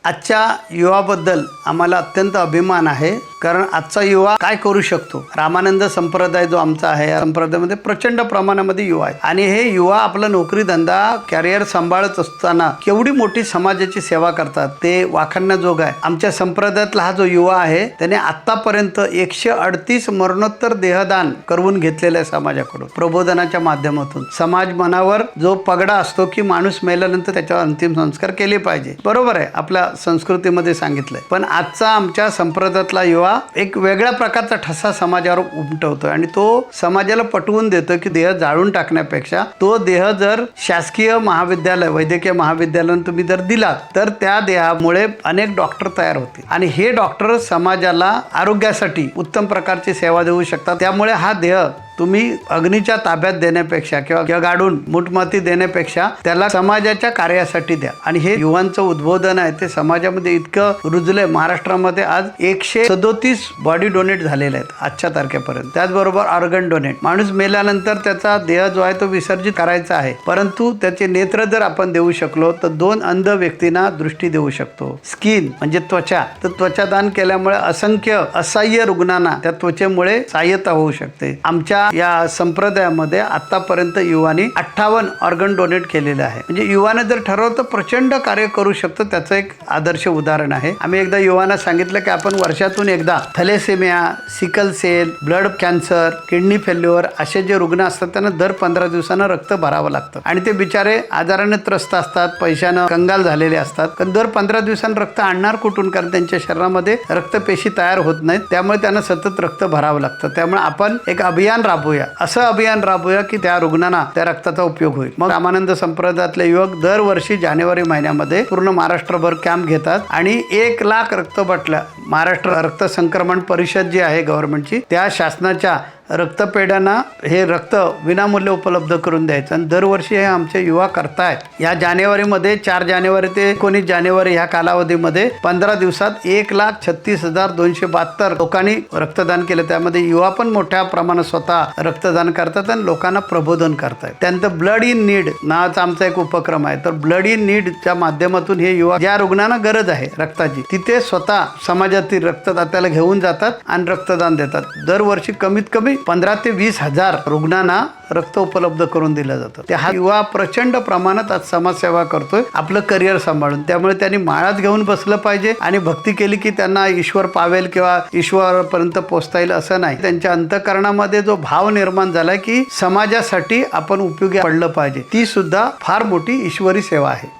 आजच्या युवाबद्दल आम्हाला अत्यंत अभिमान आहे, कारण आजचा युवा काय करू शकतो। रामानंद संप्रदाय जो आमचा आहे, या संप्रदायामध्ये प्रचंड प्रमाणामध्ये युवा आहेत आणि हे युवा आपला नोकरी धंदा कॅरियर सांभाळत असताना केवढी मोठी समाजाची सेवा करतात ते वाखाणण्याजोग आहे। आमच्या संप्रदायातला हा जो युवा आहे त्याने आतापर्यंत 138 मरणोत्तर देहदान करून घेतलेले आहे समाजाकडून। प्रबोधनाच्या माध्यमातून समाज मनावर जो पगडा असतो की माणूस मेल्यानंतर त्याच्यावर अंतिम संस्कार केले पाहिजे, बरोबर आहे, आपल्या संस्कृतीमध्ये सांगितलंय। पण आजचा आमच्या संप्रदायातला युवा एक वेगळ्या प्रकारचा ठसा समाजावर उमटवतोय आणि तो समाजाला पटवून देतो की देह जाळून टाकण्यापेक्षा तो देह जर शासकीय महाविद्यालय वैद्यकीय महाविद्यालयात तुम्ही जर दिला तर त्या देहामुळे अनेक डॉक्टर तयार होतील आणि हे डॉक्टर समाजाला आरोग्यासाठी उत्तम प्रकारची सेवा देऊ शकतात। त्यामुळे हा देह तुम्ही अग्नीच्या ताब्यात देण्यापेक्षा किंवा गाडून मुठमाती देण्यापेक्षा त्याला समाजाच्या कार्यासाठी द्या। आणि हे युवांचं उद्बोधन आहे ते समाजामध्ये इतकं रुजलंय। महाराष्ट्रामध्ये आज 137 बॉडी डोनेट झालेले आहेत आजच्या तारखेपर्यंत। त्याचबरोबर ऑर्गन डोनेट, माणूस मेल्यानंतर त्याचा देह जो आहे तो विसर्जित करायचा आहे, परंतु त्याचे नेत्र जर आपण देऊ शकलो तर 2 अंध व्यक्तींना दृष्टी देऊ शकतो। स्किन म्हणजे त्वचा, तर त्वचा दान केल्यामुळे असंख्य असहाय्य रुग्णांना त्या त्वचेमुळे सहाय्यता होऊ शकते। आमच्या या संप्रदायामध्ये आतापर्यंत युवानी 58 ऑर्गन डोनेट केलेले आहे। म्हणजे युवाने जर ठरवलं तर प्रचंड कार्य करू शकतो, त्याचं एक आदर्श उदाहरण आहे। आम्ही एकदा युवांना सांगितलं की आपण वर्षातून एकदा thalassemia, sickle cell, blood cancer, kidney failure असे जे रुग्ण असतात त्यांना दर 15 दिवसांना रक्त भरावं लागतं आणि ते बिचारे आजाराने त्रस्त असतात, पैशानं कंगाल झालेले असतात, पण दर 15 दिवसांनी रक्त आणणार कुठून, कारण त्यांच्या शरीरामध्ये रक्तपेशी तयार होत नाहीत, त्यामुळे त्यांना सतत रक्त भरावं लागतं। त्यामुळे आपण एक अभियान राबवूया, असं अभियान राबवूया की त्या रुग्णांना त्या रक्ताचा उपयोग होईल। मग रामानंद संप्रदायातले युवक दरवर्षी जानेवारी महिन्यामध्ये पूर्ण महाराष्ट्रभर कॅम्प घेतात आणि 1 लाख रक्तबटल्या महाराष्ट्र रक्त संक्रमण परिषद जी आहे गव्हर्नमेंटची, त्या शासनाच्या रक्तपेढ्यांना हे रक्त विनामूल्य उपलब्ध करून द्यायचं आणि दरवर्षी हे आमचे युवा करतायत। या जानेवारीमध्ये 4 जानेवारी ते 19 जानेवारी ह्या कालावधीमध्ये 15 दिवसात 1,36,272 लोकांनी रक्तदान केलं। त्यामध्ये युवा पण मोठ्या प्रमाणात स्वतः रक्तदान करतात आणि लोकांना प्रबोधन करतायत। त्यानंतर ब्लड इन नीड नावाचा आमचा एक उपक्रम आहे, तर ब्लड इन नीडच्या माध्यमातून हे युवा ज्या रुग्णांना गरज आहे रक्ताची तिथे स्वतः समाजातील रक्तदात्याला घेऊन जातात आणि रक्तदान देतात। दरवर्षी कमीत कमी 15 ते 20 हजार रुग्णांना रक्त उपलब्ध करून दिलं जातं। त्या हा युवा प्रचंड प्रमाणात आज समाजसेवा करतोय आपलं करिअर सांभाळून। त्यामुळे त्यांनी माळाच घेऊन बसलं पाहिजे आणि भक्ती केली की त्यांना ईश्वर पावेल किंवा ईश्वरापर्यंत पोहोचता येईल असं नाही। त्यांच्या अंतःकरणामध्ये जो भाव निर्माण झालाय की समाजासाठी आपण उपयोगी पडलं पाहिजे, ती सुद्धा फार मोठी ईश्वरी सेवा आहे।